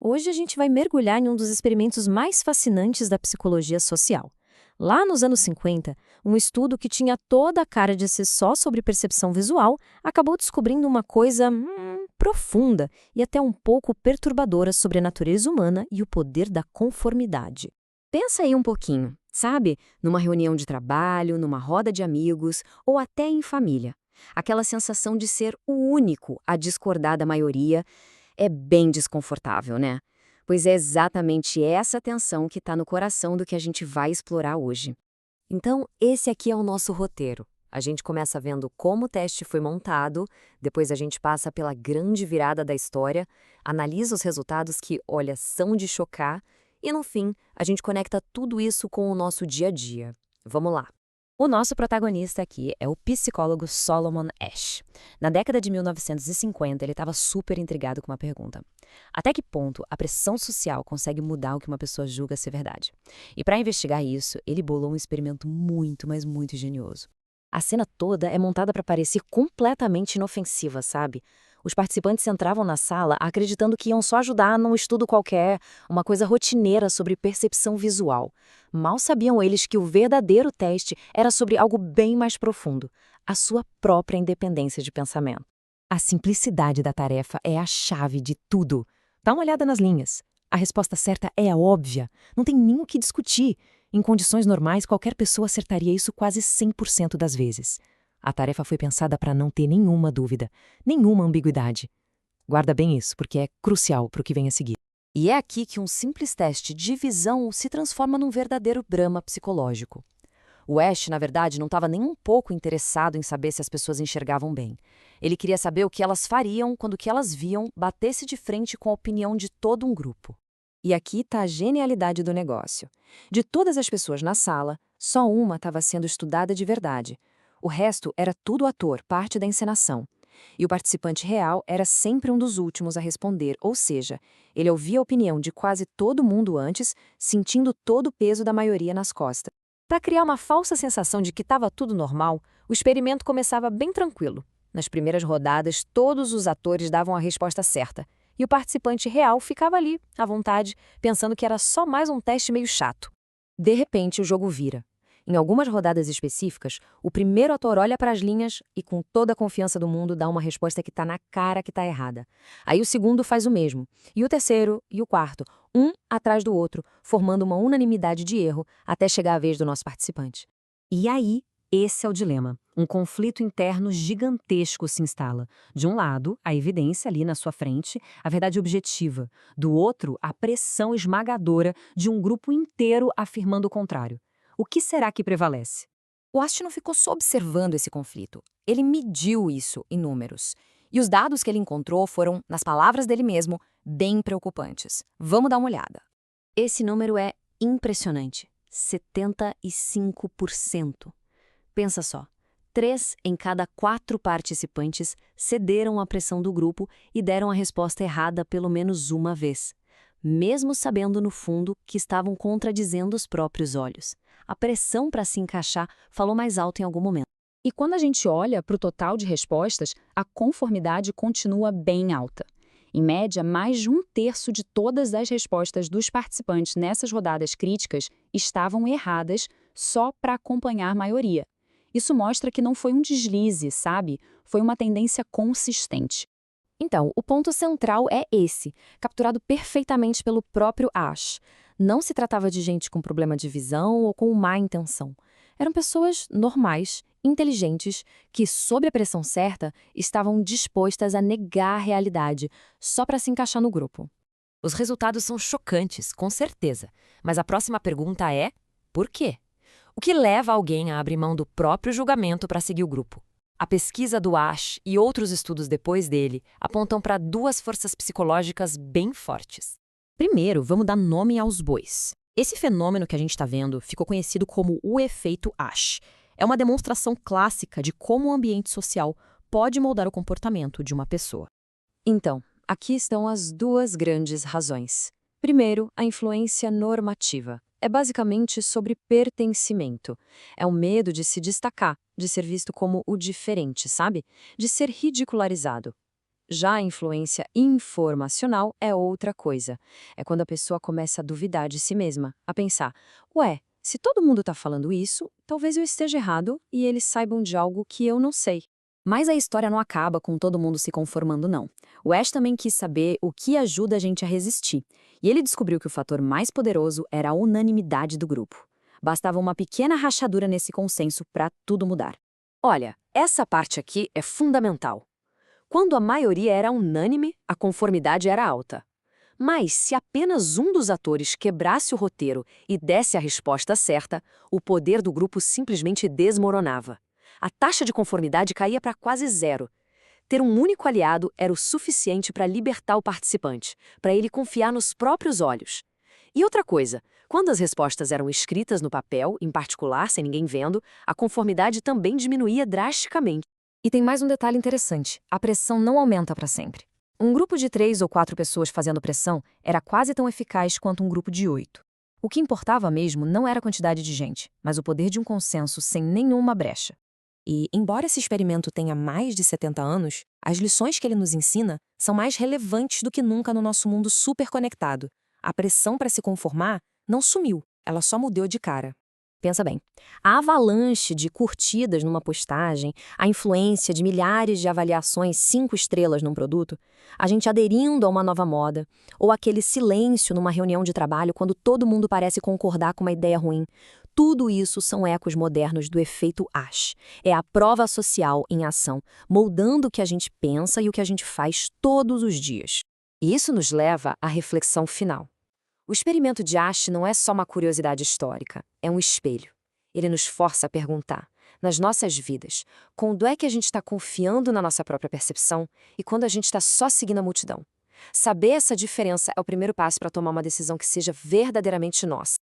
Hoje a gente vai mergulhar em um dos experimentos mais fascinantes da psicologia social. Lá nos anos 50, um estudo que tinha toda a cara de ser só sobre percepção visual acabou descobrindo uma coisa profunda e até um pouco perturbadora sobre a natureza humana e o poder da conformidade. Pensa aí um pouquinho, sabe? Numa reunião de trabalho, numa roda de amigos ou até em família. Aquela sensação de ser o único a discordar da maioria é bem desconfortável, né? Pois é exatamente essa tensão que está no coração do que a gente vai explorar hoje. Então, esse aqui é o nosso roteiro. A gente começa vendo como o teste foi montado, depois a gente passa pela grande virada da história, analisa os resultados que, olha, são de chocar, e no fim, a gente conecta tudo isso com o nosso dia a dia. Vamos lá! O nosso protagonista aqui é o psicólogo Solomon Asch. Na década de 1950, ele estava super intrigado com uma pergunta. Até que ponto a pressão social consegue mudar o que uma pessoa julga ser verdade? E para investigar isso, ele bolou um experimento muito, mas muito engenhoso. A cena toda é montada para parecer completamente inofensiva, sabe? Os participantes entravam na sala acreditando que iam só ajudar num estudo qualquer, uma coisa rotineira sobre percepção visual. Mal sabiam eles que o verdadeiro teste era sobre algo bem mais profundo, a sua própria independência de pensamento. A simplicidade da tarefa é a chave de tudo. Dá uma olhada nas linhas. A resposta certa é a óbvia, não tem nem o que discutir. Em condições normais, qualquer pessoa acertaria isso quase 100% das vezes. A tarefa foi pensada para não ter nenhuma dúvida, nenhuma ambiguidade. Guarda bem isso, porque é crucial para o que vem a seguir. E é aqui que um simples teste de visão se transforma num verdadeiro drama psicológico. O Asch, na verdade, não estava nem um pouco interessado em saber se as pessoas enxergavam bem. Ele queria saber o que elas fariam quando o que elas viam batesse de frente com a opinião de todo um grupo. E aqui está a genialidade do negócio. De todas as pessoas na sala, só uma estava sendo estudada de verdade. O resto era tudo ator, parte da encenação. E o participante real era sempre um dos últimos a responder, ou seja, ele ouvia a opinião de quase todo mundo antes, sentindo todo o peso da maioria nas costas. Para criar uma falsa sensação de que estava tudo normal, o experimento começava bem tranquilo. Nas primeiras rodadas, todos os atores davam a resposta certa, e o participante real ficava ali, à vontade, pensando que era só mais um teste meio chato. De repente, o jogo vira. Em algumas rodadas específicas, o primeiro ator olha para as linhas e, com toda a confiança do mundo, dá uma resposta que está na cara que está errada. Aí o segundo faz o mesmo, e o terceiro e o quarto, um atrás do outro, formando uma unanimidade de erro até chegar a vez do nosso participante. E aí, esse é o dilema. Um conflito interno gigantesco se instala. De um lado, a evidência ali na sua frente, a verdade objetiva. Do outro, a pressão esmagadora de um grupo inteiro afirmando o contrário. O que será que prevalece? O Ast não ficou só observando esse conflito. Ele mediu isso em números. E os dados que ele encontrou foram, nas palavras dele mesmo, bem preocupantes. Vamos dar uma olhada. Esse número é impressionante. 75%. Pensa só. 3 em cada 4 participantes cederam à pressão do grupo e deram a resposta errada pelo menos uma vez, mesmo sabendo no fundo que estavam contradizendo os próprios olhos. A pressão para se encaixar falou mais alto em algum momento. E quando a gente olha para o total de respostas, a conformidade continua bem alta. Em média, mais de 1/3 de todas as respostas dos participantes nessas rodadas críticas estavam erradas só para acompanhar a maioria. Isso mostra que não foi um deslize, sabe? Foi uma tendência consistente. Então, o ponto central é esse, capturado perfeitamente pelo próprio Asch. Não se tratava de gente com problema de visão ou com má intenção. Eram pessoas normais, inteligentes, que, sob a pressão certa, estavam dispostas a negar a realidade, só para se encaixar no grupo. Os resultados são chocantes, com certeza. Mas a próxima pergunta é: por quê? O que leva alguém a abrir mão do próprio julgamento para seguir o grupo? A pesquisa do Asch e outros estudos depois dele apontam para 2 forças psicológicas bem fortes. Primeiro, vamos dar nome aos bois. Esse fenômeno que a gente está vendo ficou conhecido como o efeito Asch. É uma demonstração clássica de como o ambiente social pode moldar o comportamento de uma pessoa. Então, aqui estão as 2 grandes razões. Primeiro, a influência normativa. É basicamente sobre pertencimento. É o medo de se destacar, de ser visto como o diferente, sabe? De ser ridicularizado. Já a influência informacional é outra coisa. É quando a pessoa começa a duvidar de si mesma, a pensar: ué, se todo mundo está falando isso, talvez eu esteja errado e eles saibam de algo que eu não sei. Mas a história não acaba com todo mundo se conformando, não. O Ash também quis saber o que ajuda a gente a resistir. E ele descobriu que o fator mais poderoso era a unanimidade do grupo. Bastava uma pequena rachadura nesse consenso para tudo mudar. Olha, essa parte aqui é fundamental. Quando a maioria era unânime, a conformidade era alta. Mas se apenas um dos atores quebrasse o roteiro e desse a resposta certa, o poder do grupo simplesmente desmoronava. A taxa de conformidade caía para quase zero. Ter um único aliado era o suficiente para libertar o participante, para ele confiar nos próprios olhos. E outra coisa, quando as respostas eram escritas no papel, em particular, sem ninguém vendo, a conformidade também diminuía drasticamente. E tem mais um detalhe interessante: a pressão não aumenta para sempre. Um grupo de 3 ou 4 pessoas fazendo pressão era quase tão eficaz quanto um grupo de 8. O que importava mesmo não era a quantidade de gente, mas o poder de um consenso sem nenhuma brecha. E, embora esse experimento tenha mais de 70 anos, as lições que ele nos ensina são mais relevantes do que nunca no nosso mundo superconectado. A pressão para se conformar não sumiu, ela só mudou de cara. Pensa bem, a avalanche de curtidas numa postagem, a influência de milhares de avaliações 5 estrelas num produto, a gente aderindo a uma nova moda, ou aquele silêncio numa reunião de trabalho quando todo mundo parece concordar com uma ideia ruim, tudo isso são ecos modernos do efeito Ash. É a prova social em ação, moldando o que a gente pensa e o que a gente faz todos os dias. E isso nos leva à reflexão final. O experimento de Ash não é só uma curiosidade histórica, é um espelho. Ele nos força a perguntar, nas nossas vidas, quando é que a gente está confiando na nossa própria percepção e quando a gente está só seguindo a multidão. Saber essa diferença é o primeiro passo para tomar uma decisão que seja verdadeiramente nossa.